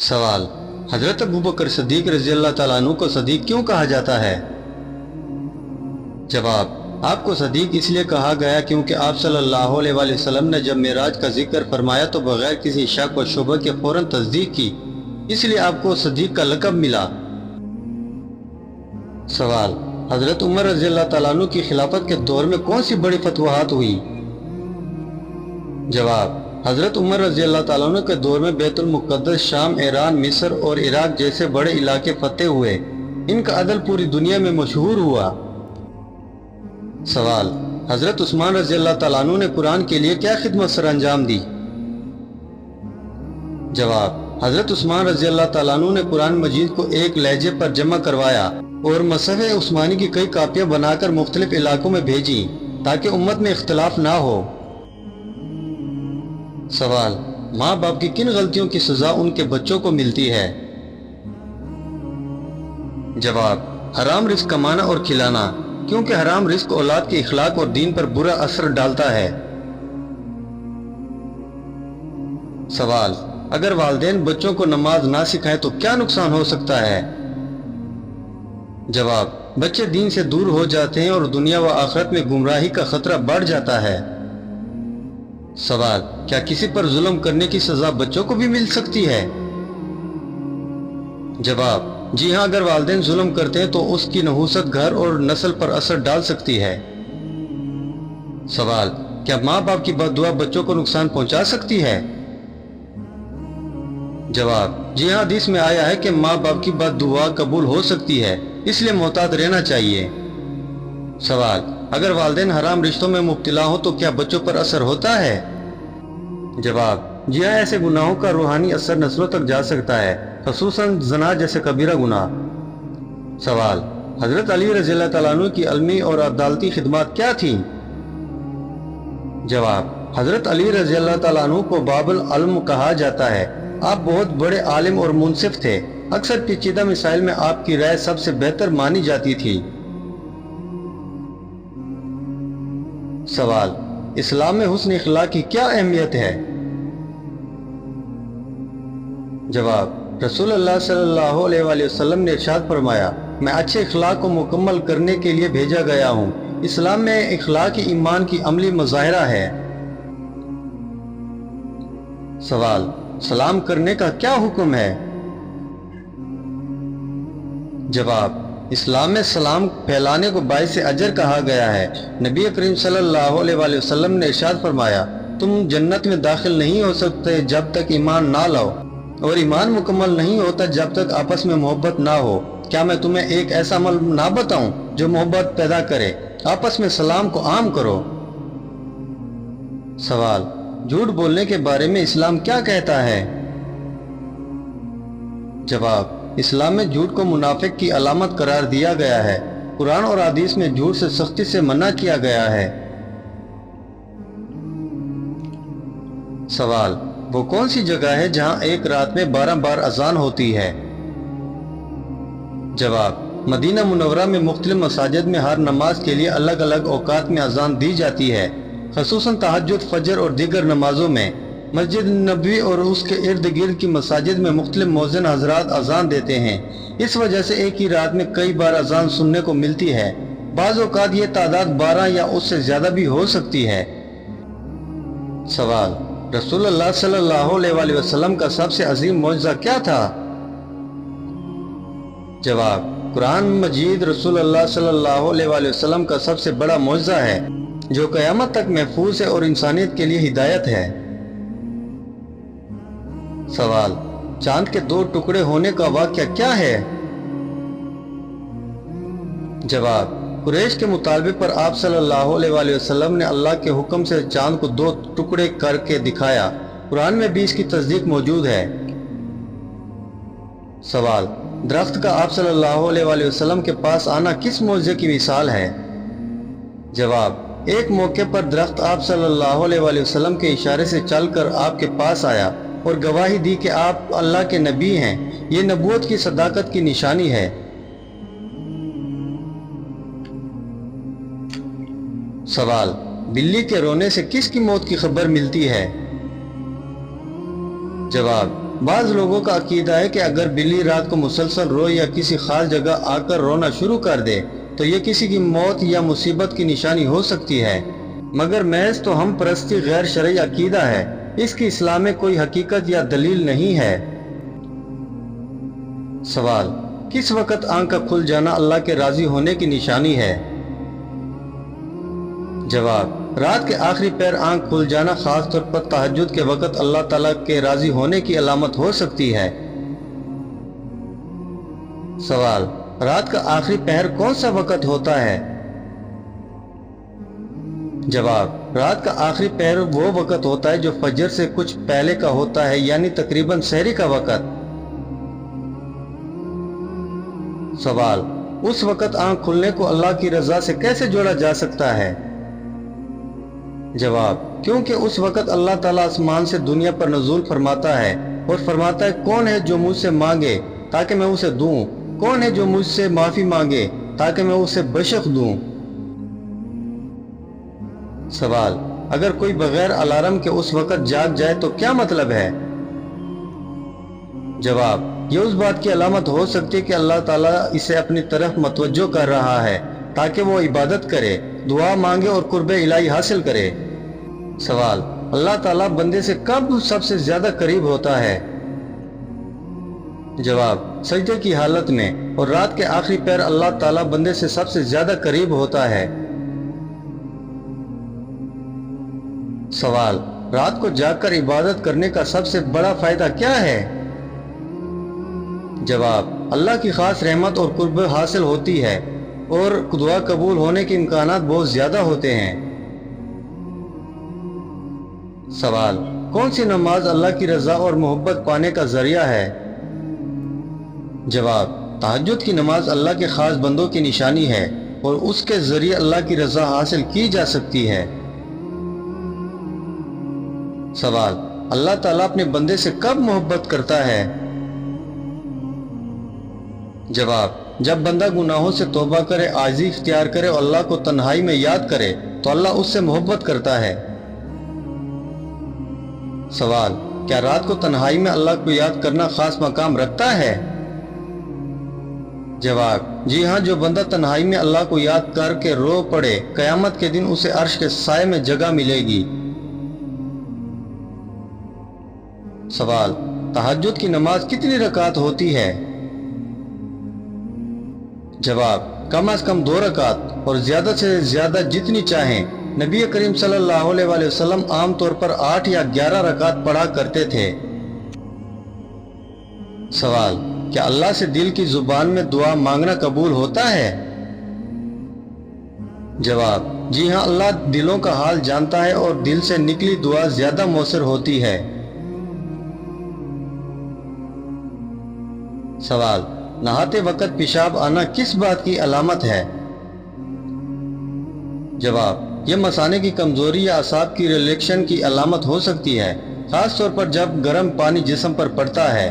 सवाल, हजरत अबू बकर सिद्दीक रज़ी अल्लाह ताला अन्हु को सदीक क्यों कहा जाता है? जवाब, आपको सदीक इसलिए कहा गया क्योंकि आप सल्लल्लाहु अलैहि वसल्लम ने जब मेराज का जिक्र फरमाया तो बगैर किसी शक व शुबह के फौरन तस्दीक की, इसलिए आपको सदीक का लक़ब मिला। सवाल, हजरत उमर रज़ी अल्लाह ताला अन्हु की खिलाफत के दौर में कौन सी बड़ी फतवाहत हुई? जवाब, हजरत उमर रज़ी अल्लाह ताला अन्हु के दौर में बैतुल मुक़द्दस, शाम, ईरान, मिस्र और इराक जैसे बड़े इलाके फतेह हुए। इनका अदल पूरी दुनिया में मशहूर हुआ। सवाल, हजरत उस्मान रज़ी अल्लाह ताला अन्हु ने कुरान के लिए क्या खिदमत सर अंजाम दी? जवाब, हजरत उस्मान रज़ी अल्लाह ताला अन्हु ने कुरान मजीद को एक लहजे पर जमा करवाया और मसहफ़ उस्मानी की कई कापियाँ बनाकर मुख्तलिफ इलाकों में भेजी ताकि उम्मत में इख्तिलाफ ना हो। सवाल, माँ बाप की किन गलतियों की सजा उनके बच्चों को मिलती है? जवाब, हराम रिस्क कमाना और खिलाना, क्योंकि हराम रिस्क औलाद के इखलाक और दीन पर बुरा असर डालता है। सवाल, अगर वालिदैन बच्चों को नमाज ना सिखाएं तो क्या नुकसान हो सकता है? जवाब, बच्चे दीन से दूर हो जाते हैं और दुनिया व आखिरत में गुमराही का खतरा बढ़ जाता है। सवाल, क्या किसी पर जुल्म करने की सजा बच्चों को भी मिल सकती है? जवाब, जी हाँ, अगर वालिदैन जुल्म करते हैं तो उसकी नहूसत घर और नस्ल पर असर डाल सकती है। सवाल, क्या माँ बाप की बद्दुआ बच्चों को नुकसान पहुंचा सकती है? जवाब, जी हाँ, हदीस में आया है कि माँ बाप की बद्दुआ कबूल हो सकती है, इसलिए मोहतात रहना चाहिए। सवाल, अगर वालिदैन हराम रिश्तों में मुब्तला हो तो क्या बच्चों पर असर होता है? जवाब, जी हाँ, ऐसे गुनाहों का रूहानी असर नस्लों तक जा सकता है, ख़ुसूसन ज़ना जैसे कबीरा गुनाह। सवाल, हजरत अली रज़ी अल्लाह ताला अन्हु की इल्मी और अदालती खिदमत क्या थी? जवाब, हजरत अली रज़ी अल्लाह ताला अन्हु को बाबुल इल्म कहा जाता है। आप बहुत बड़े आलिम और मुनसिफ थे। अक्सर पेचीदा मिसाइल में आपकी राय सबसे बेहतर मानी जाती थी। सवाल, इस्लाम में हुस्न इखलाक की क्या अहमियत है? जवाब, रसूलुल्लाह सल्लल्लाहु अलैहि वसल्लम ने इरशाद फरमाया, मैं अच्छे इखलाक को मुकम्मल करने के लिए भेजा गया हूँ। इस्लाम में इखलाक ईमान की अमली मुज़ाहिरा है। सवाल, सलाम करने का क्या हुक्म है? जवाब, इस्लाम में सलाम फैलाने को बाइस अजर कहा गया है। नबी करीम सल्लल्लाहु अलैहि वसल्लम ने इरशाद फरमाया, तुम जन्नत में दाखिल नहीं हो सकते जब तक ईमान ना लाओ, और ईमान मुकम्मल नहीं होता जब तक आपस में मोहब्बत ना हो। क्या मैं तुम्हें एक ऐसा अमल ना बताऊं जो मोहब्बत पैदा करे? आपस में सलाम को आम करो। सवाल, झूठ बोलने के बारे में इस्लाम क्या कहता है? जवाब, इस्लाम में झूठ को मुनाफिक की अलामत करार दिया गया है। कुरान और हदीस में झूठ से सख्ती से मना किया गया है। सवाल, वो कौन सी जगह है जहां एक रात में 12 बार अजान होती है? जवाब, मदीना मुनव्वरा में मुख्तलिफ मसाजिद में हर नमाज के लिए अलग अलग औकात में अजान दी जाती है, ख़ुसूसन तहज्जुद, फजर और दीगर नमाजों में। मस्जिद नबवी और उसके इर्द गिर्द की मसाजिद में मुख्तलिफ मौज़िन हजरात अजान देते हैं। इस वजह से एक ही रात में कई बार अजान सुनने को मिलती है। बाज़ औक़ात ये तादाद 12 या उससे ज़्यादा भी हो सकती है। सवाल, रसूलुल्लाह सल्लल्लाहु अलैहि वसल्लम का सबसे अजीम मौजज़ा क्या था? जवाब, कुरान मजीद रसूलुल्लाह सल्लल्लाहु अलैहि वसल्लम का सबसे बड़ा मौजज़ा है जो क़यामत तक महफूज है और इंसानियत के लिए हिदायत है। सवाल, चांद के 2 टुकड़े होने का वाक़या क्या है? जवाब, कुरैश के मुतालबे पर आप सल्लल्लाहु अलैहि वसल्लम ने अल्लाह के हुक्म से चांद को 2 टुकड़े करके दिखाया। कुरान में भी इसकी तस्दीक मौजूद है। सवाल, दरख्त का आप सल्लल्लाहु अलैहि वसल्लम के पास आना किस मौजज़े की मिसाल है? जवाब, एक मौके पर दरख्त आप सल्लल्लाहु अलैहि वसल्लम के इशारे से चलकर आपके पास आया और गवाही दी कि आप अल्लाह के नबी हैं। ये नबूवत की सदाकत की निशानी है। सवाल, बिल्ली के रोने से किसकी मौत की खबर मिलती है? जवाब, بعض لوگوں کا عقیدہ ہے کہ اگر بلی رات کو مسلسل روئے یا کسی خاص جگہ آ کر رونا شروع کر دے تو یہ کسی کی موت یا مصیبت کی نشانی ہو سکتی ہے، مگر محض تو ہم پرستی غیر شرعی عقیدہ ہے، اس کی اسلام میں کوئی حقیقت یا دلیل نہیں ہے۔ سوال: کس وقت آنکھ کا کھل جانا اللہ کے راضی ہونے کی نشانی ہے؟ جواب: رات کے آخری پہر آنکھ کھل جانا خاص طور پر تہجد کے وقت اللہ تعالیٰ کے راضی ہونے کی علامت ہو سکتی ہے۔ سوال: رات کا آخری پہر کون سا وقت ہوتا ہے؟ جواب: رات کا آخری پہر وہ وقت ہوتا ہے جو فجر سے کچھ پہلے کا ہوتا ہے، یعنی تقریباً سحری کا وقت۔ سوال: اس وقت آنکھ کھلنے کو اللہ کی رضا سے کیسے جوڑا جا سکتا ہے؟ جواب: کیونکہ اس وقت اللہ تعالیٰ آسمان سے دنیا پر نزول فرماتا ہے اور فرماتا ہے کون ہے جو مجھ سے مانگے تاکہ میں اسے دوں، کون ہے جو مجھ سے معافی مانگے تاکہ میں اسے بخش دوں۔ سوال: اگر کوئی بغیر الارم کے اس وقت جاگ جائے تو کیا مطلب ہے؟ جواب: یہ اس بات کی علامت ہو سکتی ہے کہ اللہ تعالیٰ اسے اپنی طرف متوجہ کر رہا ہے تاکہ وہ عبادت کرے، دعا مانگے اور قرب الہی حاصل کرے۔ سوال: اللہ تعالیٰ بندے سے کب سب سے زیادہ قریب ہوتا ہے؟ جواب: سجدے کی حالت میں، اور رات کے آخری پہر اللہ تعالیٰ بندے سے سب سے زیادہ قریب ہوتا ہے۔ سوال: رات کو جاگ کر عبادت کرنے کا سب سے بڑا فائدہ کیا ہے؟ جواب: اللہ کی خاص رحمت اور قرب حاصل ہوتی ہے اور دعا قبول ہونے کے امکانات بہت زیادہ ہوتے ہیں۔ سوال: کون سی نماز اللہ کی رضا اور محبت پانے کا ذریعہ ہے؟ جواب: تہجد کی نماز اللہ کے خاص بندوں کی نشانی ہے اور اس کے ذریعے اللہ کی رضا حاصل کی جا سکتی ہے۔ سوال: اللہ تعالیٰ اپنے بندے سے کب محبت کرتا ہے؟ جواب: جب بندہ گناہوں سے توبہ کرے، عاجزی اختیار کرے اور اللہ کو تنہائی میں یاد کرے تو اللہ اس سے محبت کرتا ہے۔ سوال: کیا رات کو تنہائی میں اللہ کو یاد کرنا خاص مقام رکھتا ہے؟ جواب: جی ہاں، جو بندہ تنہائی میں اللہ کو یاد کر کے رو پڑے، قیامت کے دن اسے عرش کے سائے میں جگہ ملے گی۔ سوال: تہجد کی نماز کتنی رکعت ہوتی ہے؟ جواب: کم از کم 2 رکعت اور زیادہ سے زیادہ جتنی چاہیں۔ نبی کریم صلی اللہ علیہ وآلہ وسلم عام طور پر 8 یا 11 رکعت پڑھا کرتے تھے۔ سوال: کیا اللہ سے دل کی زبان میں دعا مانگنا قبول ہوتا ہے؟ جواب: جی ہاں، اللہ دلوں کا حال جانتا ہے اور دل سے نکلی دعا زیادہ مؤثر ہوتی ہے۔ سوال: نہاتے وقت پیشاب آنا کس بات کی علامت ہے؟ جواب: یہ مثانے کی کمزوری یا اعصاب کی ریلیکشن کی علامت ہو سکتی ہے، خاص طور پر جب گرم پانی جسم پر پڑتا ہے۔